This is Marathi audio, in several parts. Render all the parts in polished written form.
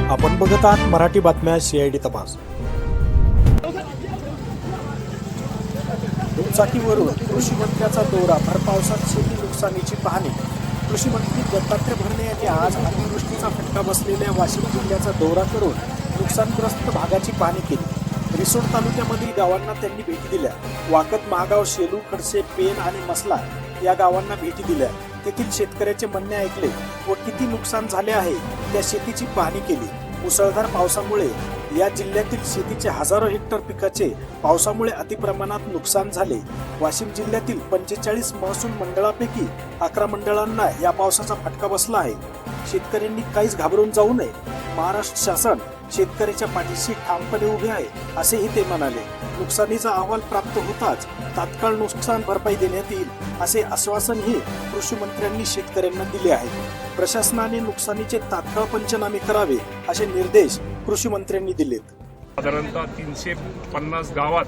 आपण बघत आहात मराठी बातम्या CID तपास। दुचाकीवरून कृषी मंत्र्याचा दौरा, भर पावसात शेती नुकसानीची पाहणी। कृषी मंत्री दत्तात्रय भरणे यांनी आज अतिवृष्टीचा फटका बसलेल्या वाशिम जिल्ह्याचा दौरा करून नुकसानग्रस्त भागाची पाहणी केली। रिसोड तालुक्यामधील गावांना त्यांनी भेटी दिल्या। वाकत, महागाव, शेलू, खडसे, पेन आणि मसला या गावांना भेटी दिल्या। तेथील शेतकऱ्याचे म्हणणे ऐकले व किती नुकसान झाले आहे त्या शेतीची पाहणी केली। मुसळधार पावसामुळे या जिल्ह्यातील शेतीचे हजारो हेक्टर पिकाचे पावसामुळे अतिप्रमाणात नुकसान झाले। वाशिम जिल्ह्यातील 45 महसूल मंडळापैकी 11 मंडळांना या पावसाचा फटका बसला आहे। शेतकऱ्यांनी काहीच घाबरून जाऊ नये। महाराष्ट्र शासन शेतकऱ्याच्या पाठीशी ठामपणे उभे आहे, असेही ते म्हणाले। नुकसानीचा अहवाल प्राप्त होताच तात्काळ नुकसान भरपाई देण्यात येईल, असे आश्वासनही कृषी मंत्र्यांनी शेतकऱ्यांना दिले आहे। प्रशासनाने नुकसानीचे तात्काळ पंचनामे करावे, असे निर्देश कृषी मंत्र्यांनी दिलेत। साधारणतः 350 गावात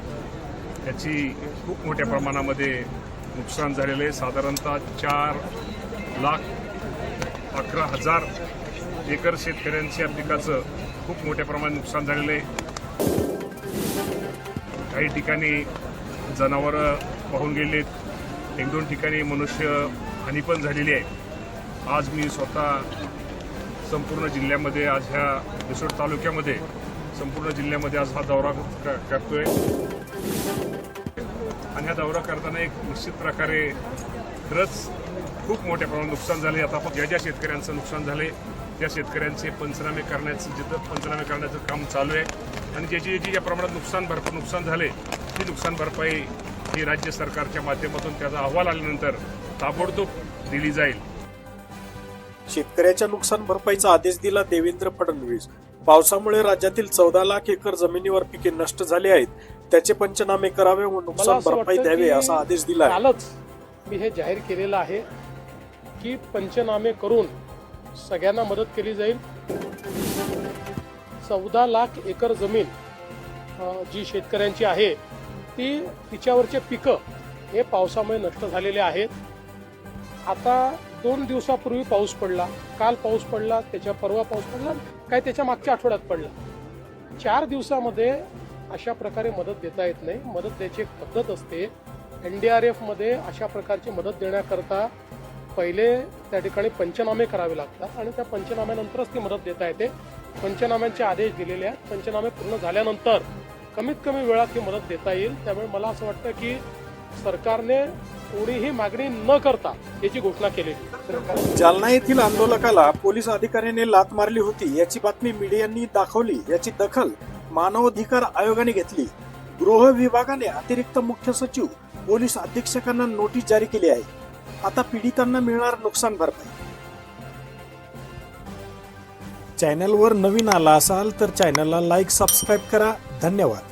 याची खूप मोठ्या प्रमाणामध्ये नुकसान झालेले आहे। साधारणतः 4,11,000 एकर शेतकऱ्यांच्या पिकाचं खूप मोठ्या प्रमाणात नुकसान झालेलं आहे। काही ठिकाणी जनावरं वाहून गेलेत, 1-2 ठिकाणी मनुष्य हानी पण झालेली आहे। आज मी स्वतः संपूर्ण जिल्ह्यामध्ये, आज ह्या रिसोड तालुक्यामध्ये संपूर्ण जिल्ह्यामध्ये आज हा दौरा करतोय आणि हा दौरा करताना एक निश्चित प्रकारे खरंच खूप मोठ्या प्रमाणात नुकसान झाले। आता ज्या शेतकऱ्यांचं नुकसान झाले त्या शेतकऱ्यांचे पंचनामे करण्याचं काम चालू आहे आणि ज्याची ज्या प्रमाणात नुकसान झाले ती नुकसान भरपाई ही राज्य सरकारच्या माध्यमातून त्याचा अहवाल आल्यानंतर ताबडतोब दिली जाईल। शेतकऱ्याच्या नुकसान भरपाईचा आदेश दिला देवेंद्र फडणवीस। पावसामुळे राज्यातील 14 लाख एकर जमिनीवर पिके नष्ट झाली आहेत, त्याचे पंचनामे करावे व नुकसान भरपाई द्यावे, असा आदेश दिला। कालच मी हे जाहीर केलेलं आहे की पंचनामे करून सगळ्यांना मदत केली जाईल। 14 लाख एकर जमीन जी शेतकऱ्यांची आहे तिच्यावरचे पिकं हे पावसामुळे नष्ट झालेले आहेत। आता 2 दिवसापूर्वी पाऊस पडला, काल पाऊस पडला, त्याच्या परवा पाऊस पडला, काय त्याच्या मागच्या आठवड्यात पडला। 4 दिवसामध्ये अशा प्रकारे मदत देता येत नाही। मदत द्यायची एक पद्धत असते। NDRF मध्ये अशा प्रकारची मदत देण्याकरता पहिले त्या ठिकाणी पंचनामे करावे लागतात आणि त्या पंचनाम्यानंतरच ती मदत देता येते। पंचनाम्यांचे आदेश दिलेले आहेत। पंचनामे पूर्ण झाल्यानंतर कमीत कमी वेळात ही मदत देता येईल। त्यामुळे मला असं वाटतं की सरकारने कोणीही मागणी न करता याची घोषणा केलेली। जालना येथील आंदोलकाला पोलीस अधिकाऱ्याने लाथ मारली होती, याची बातमी मीडियांनी दाखवली। याची दखल मानवाधिकार आयोगाने घेतली। गृह विभागाने अतिरिक्त मुख्य सचिव, पोलीस अधीक्षकांना नोटीस जारी केली आहे। आता पीडितांना मिळणार नुकसान भरपाई। चॅनलवर नवीन आला असाल तर चॅनलला लाईक, सबस्क्राईब करा। धन्यवाद।